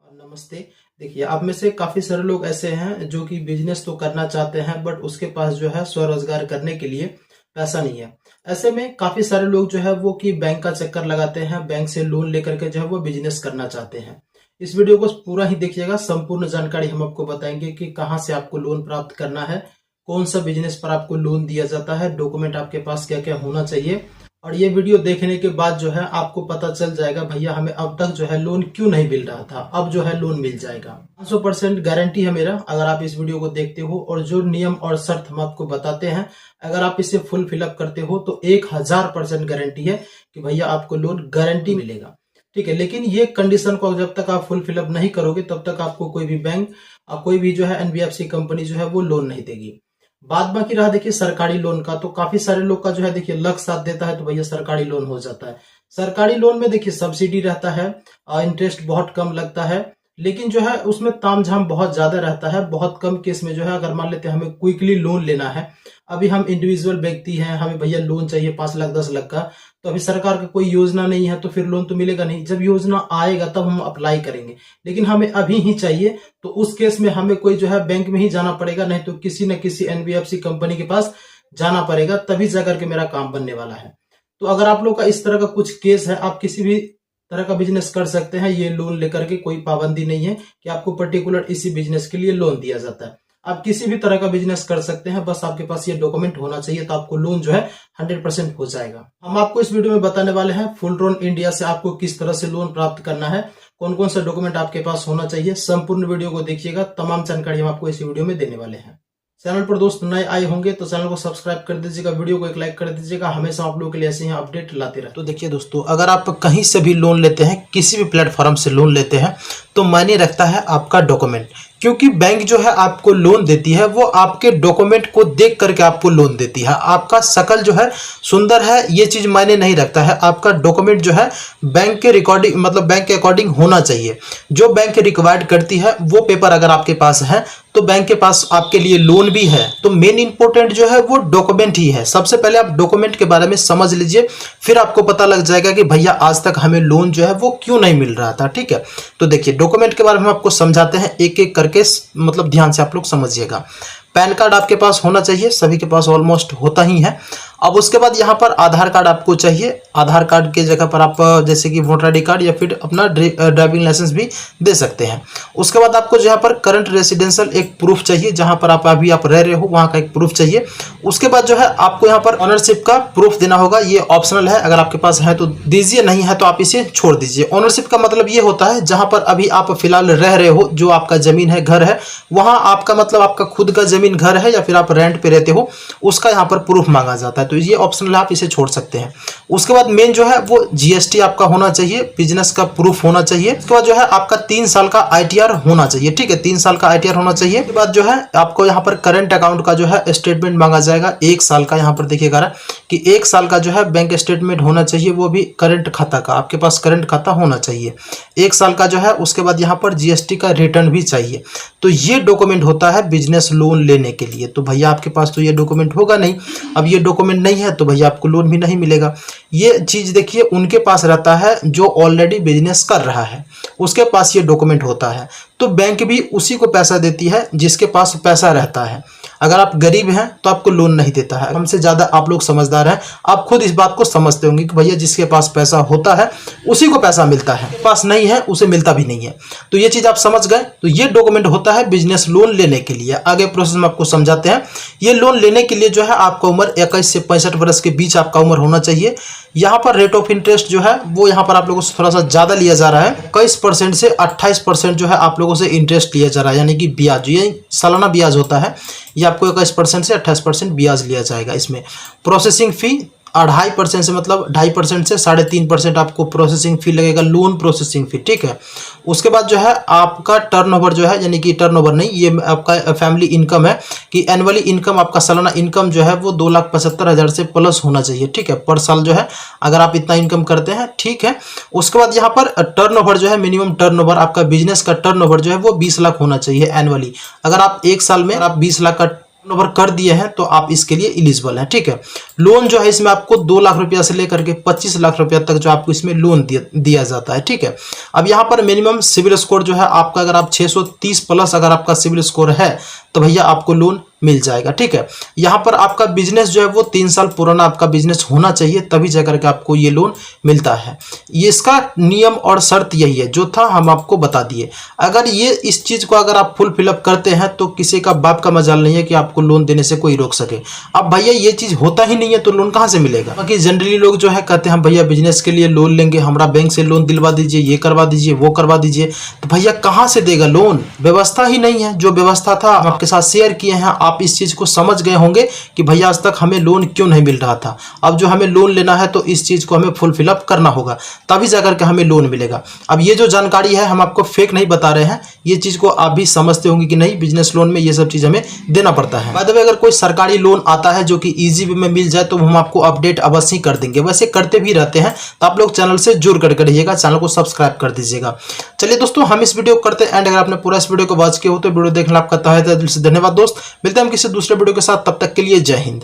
नमस्ते। देखिए, आप में से काफी सारे लोग ऐसे हैं जो कि बिजनेस तो करना चाहते हैं, बट उसके पास जो है स्वरोजगार करने के लिए पैसा नहीं है। ऐसे में काफी सारे लोग जो है वो कि बैंक का चक्कर लगाते हैं, बैंक से लोन लेकर के जो है वो बिजनेस करना चाहते हैं। इस वीडियो को पूरा ही देखिएगा, संपूर्ण जानकारी हम आपको बताएंगे कि कहाँ से आपको लोन प्राप्त करना है, कौन सा बिजनेस पर आपको लोन दिया जाता है, डॉक्यूमेंट आपके पास क्या क्या होना चाहिए। और ये वीडियो देखने के बाद जो है आपको पता चल जाएगा भैया हमें अब तक जो है लोन क्यों नहीं मिल रहा था, अब जो है लोन मिल जाएगा। 500% गारंटी है मेरा अगर आप इस वीडियो को देखते हो, और जो नियम और शर्त हम आपको बताते हैं अगर आप इसे फुल फिलअप करते हो तो 1000% गारंटी है कि भैया आपको लोन गारंटी मिलेगा। ठीक है, लेकिन ये कंडीशन को जब तक आप फुल फिलअप नहीं करोगे तब तक आपको कोई भी बैंक कोई भी जो है एनबीएफसी कंपनी जो है वो लोन नहीं देगी। बाद बाकी रहा देखिए सरकारी लोन का, तो काफी सारे लोग का जो है देखिए लक साथ देता है तो भैया सरकारी लोन हो जाता है। सरकारी लोन में देखिए सब्सिडी रहता है, इंटरेस्ट बहुत कम लगता है, लेकिन जो है उसमें तामझाम बहुत ज्यादा रहता है। बहुत कम केस में जो है अगर मान लेते हैं हमें क्विकली लोन लेना है, अभी हम इंडिविजुअल व्यक्ति हैं, हमें भैया लोन चाहिए 5 लाख 10 लाख का, तो अभी सरकार का कोई योजना नहीं है तो फिर लोन तो मिलेगा नहीं। जब योजना आएगा तब हम अप्लाई करेंगे, लेकिन हमें अभी ही चाहिए, तो उस केस में हमें कोई जो है बैंक में ही जाना पड़ेगा, नहीं तो किसी न किसी एनबीएफसी कंपनी के पास जाना पड़ेगा, तभी जाकर के मेरा काम बनने वाला है। तो अगर आप लोग का इस तरह का कुछ केस है, आप किसी भी तरह का बिजनेस कर सकते हैं ये लोन लेकर के, कोई पाबंदी नहीं है कि आपको पर्टिकुलर इसी बिजनेस के लिए लोन दिया जाता है। आप किसी भी तरह का बिजनेस कर सकते हैं, बस आपके पास ये डॉक्यूमेंट होना चाहिए तो आपको लोन जो है 100% हो जाएगा। हम आपको इस वीडियो में बताने वाले हैं फुल ड्रोन इंडिया से आपको किस तरह से लोन प्राप्त करना है, कौन कौन सा डॉक्यूमेंट आपके पास होना चाहिए। संपूर्ण वीडियो को देखिएगा, तमाम जानकारी हम आपको इस वीडियो में देने वाले हैं। चैनल पर दोस्त नए आए होंगे तो चैनल को सब्सक्राइब कर दीजिएगा, वीडियो को एक लाइक कर दीजिएगा, हमेशा आप लोगों के लिए ऐसे ही अपडेट लाते रहे। तो देखिए दोस्तों, अगर आप कहीं से भी लोन लेते हैं, किसी भी प्लेटफॉर्म से लोन लेते हैं, तो मायने रखता है आपका डॉक्यूमेंट, क्योंकि बैंक जो है आपको लोन देती है वो आपके डॉक्यूमेंट को देख करके आपको लोन देती है। आपका शकल जो है सुंदर है ये चीज मायने नहीं रखता है, आपका डॉक्यूमेंट जो है बैंक के रिकॉर्डिंग मतलब बैंक के अकॉर्डिंग होना चाहिए। जो बैंक रिक्वायर्ड करती है वो पेपर अगर आपके पास है तो बैंक के पास आपके लिए लोन भी है। तो मेन इंपॉर्टेंट जो है वो डॉक्यूमेंट ही है। सबसे पहले आप डॉक्यूमेंट के बारे में समझ लीजिए, फिर आपको पता लग जाएगा कि भैया आज तक हमें लोन जो है वो क्यों नहीं मिल रहा था। ठीक है, तो देखिए डॉक्यूमेंट के बारे में आपको समझाते हैं एक एक करके, मतलब ध्यान से आप लोग समझिएगा। पैन कार्ड आपके पास होना चाहिए, सभी के पास ऑलमोस्ट होता ही है। अब उसके बाद यहाँ पर आधार कार्ड आपको चाहिए। आधार कार्ड के जगह पर आप जैसे कि वोटर आईडी कार्ड या फिर अपना ड्राइविंग लाइसेंस भी दे सकते हैं। उसके बाद आपको यहाँ पर करंट रेसिडेंशियल एक प्रूफ चाहिए, जहाँ पर आप अभी आप रह रहे हो वहाँ का एक प्रूफ चाहिए। उसके बाद जो है आपको यहाँ पर ओनरशिप का प्रूफ देना होगा, ये ऑप्शनल है, अगर आपके पास है तो दीजिए, नहीं है तो आप इसे छोड़ दीजिए। ओनरशिप का मतलब ये होता है जहाँ पर अभी आप फिलहाल रह रहे हो, जो आपका जमीन है, घर है, वहाँ आपका मतलब आपका खुद का जमीन घर है या फिर आप रेंट पे रहते हो, उसका यहाँ पर प्रूफ मांगा जाता है। तो ये ऑप्शनल है, आप इसे छोड़ सकते हैं। उसके बाद मेन जो है वो जीएसटी आपका होना चाहिए, बिजनेस का प्रूफ होना चाहिए। उसके बाद जो है आपका 3 साल का आईटीआर होना चाहिए। ठीक है, 3 साल का आईटीआर होना चाहिए। उसके बाद जो है आपको यहाँ पर करंट अकाउंट का जो है स्टेटमेंट मांगा जाएगा 1 साल का। यहाँ पर देखिएगा कि 1 साल का जो है बैंक स्टेटमेंट होना चाहिए, वो भी करंट खाता का, आपके पास करंट खाता होना चाहिए 1 साल का जो है। उसके बाद यहाँ पर जीएसटी का रिटर्न भी चाहिए। तो ये डॉक्यूमेंट होता है बिजनेस लोन लेने के लिए। तो भैया आपके पास तो ये डॉक्यूमेंट होगा नहीं, अब ये डॉक्यूमेंट नहीं है तो भैया आपको लोन भी नहीं मिलेगा। ये चीज देखिए उनके पास रहता है जो ऑलरेडी बिजनेस कर रहा है, उसके पास ये डॉक्यूमेंट होता है। तो बैंक भी उसी को पैसा देती है जिसके पास पैसा रहता है। अगर आप गरीब हैं तो आपको लोन नहीं देता है। हमसे ज्यादा आप लोग समझदार हैं, आप खुद इस बात को समझते होंगे कि भैया जिसके पास पैसा होता है उसी को पैसा मिलता है, पास नहीं है उसे मिलता भी नहीं है। तो ये चीज आप समझ गए। तो ये डॉक्यूमेंट होता है बिजनेस लोन लेने के लिए। आगे प्रोसेस में आपको समझाते हैं। ये लोन लेने के लिए जो है आपका उम्र 21 से 65 वर्ष के बीच आपका उम्र होना चाहिए। यहाँ पर रेट ऑफ इंटरेस्ट जो है वो यहाँ पर आप लोगों से थोड़ा सा ज्यादा लिया जा रहा है, 21% से 28% जो है आप लोगों से इंटरेस्ट लिया जा रहा है, यानी कि ब्याज, ये सालाना ब्याज होता है। ये आपको 21% से 28% ब्याज लिया जाएगा। इसमें प्रोसेसिंग फी 2.5% से मतलब 2.5% से 3.5% आपको प्रोसेसिंग फी लगेगा, लोन प्रोसेसिंग फी। ठीक है, उसके बाद जो है आपका टर्नओवर जो है, यानी कि टर्नओवर नहीं, ये आपका फैमिली इनकम है कि एनुअली इनकम, आपका सालाना इनकम जो है वो 2,75,000 से प्लस होना चाहिए। ठीक है, पर साल जो है अगर आप इतना इनकम करते हैं। ठीक है, उसके बाद यहाँ पर टर्नओवर जो है, मिनिमम टर्नओवर आपका बिजनेस का टर्नओवर जो है वो 20 लाख होना चाहिए एनुअली। अगर आप 1 साल में आप 20 लाख का ओवर कर दिए हैं तो आप इसके लिए एलिजिबल हैं। ठीक है, लोन जो है इसमें आपको 2 लाख रुपया से लेकर के 25 लाख रुपया तक जो आपको इसमें लोन दिया जाता है। ठीक है, अब यहाँ पर मिनिमम सिविल स्कोर जो है आपका, अगर आप 630 प्लस अगर आपका सिविल स्कोर है तो भैया आपको लोन मिल जाएगा। ठीक है, यहाँ पर आपका बिजनेस जो है वो 3 साल पुराना आपका बिजनेस होना चाहिए, तभी जाकर के आपको ये लोन मिलता है। ये इसका नियम और शर्त यही है जो था हम आपको बता दिए। अगर ये इस चीज को अगर आप फुल फिलअप करते हैं तो किसी का बाप का मजाल नहीं है कि आपको लोन देने से कोई रोक सके। अब भैया ये चीज होता ही नहीं है तो लोन कहाँ से मिलेगा? बाकी जनरली लोग जो है कहते हैं भैया बिजनेस के लिए लोन लेंगे, हमारा बैंक से लोन दिलवा दीजिए, ये करवा दीजिए, वो करवा दीजिए। तो भैया कहाँ से देगा लोन? व्यवस्था ही नहीं है। जो व्यवस्था था हम आपके साथ शेयर किए हैं, आप इस चीज को समझ गए होंगे कि भैया आज तक हमें लोन क्यों नहीं मिल रहा था। अब जो हमें लोन लेना है तो इस चीज को हमें फुल फिलअप करना होगा, तभी जाकर के हमें लोन मिलेगा। अब ये जो जानकारी है हम आपको फेक नहीं बता रहे हैं, ये चीज को आप भी समझते होंगे कि नहीं बिजनेस लोन में ये सब चीज हमें देना पड़ता है। बाय द वे, अगर कोई सरकारी लोन आता है जो कि इजी वे में मिल जाए तो हम आपको अपडेट अवश्य कर देंगे, वैसे करते भी रहते हैं। तो आप लोग चैनल से जुड़ करके रहिएगा, चैनल को सब्सक्राइब कर दीजिएगा। चलिए दोस्तों, हम इस वीडियो को करते हैं एंड। अगर आपने पूरा इस वीडियो को वॉच किया हो तो वीडियो देखना आपका तहे दिल से धन्यवाद दोस्त। मिलते हैं हम किसी दूसरे वीडियो के साथ, तब तक के लिए जय हिंद।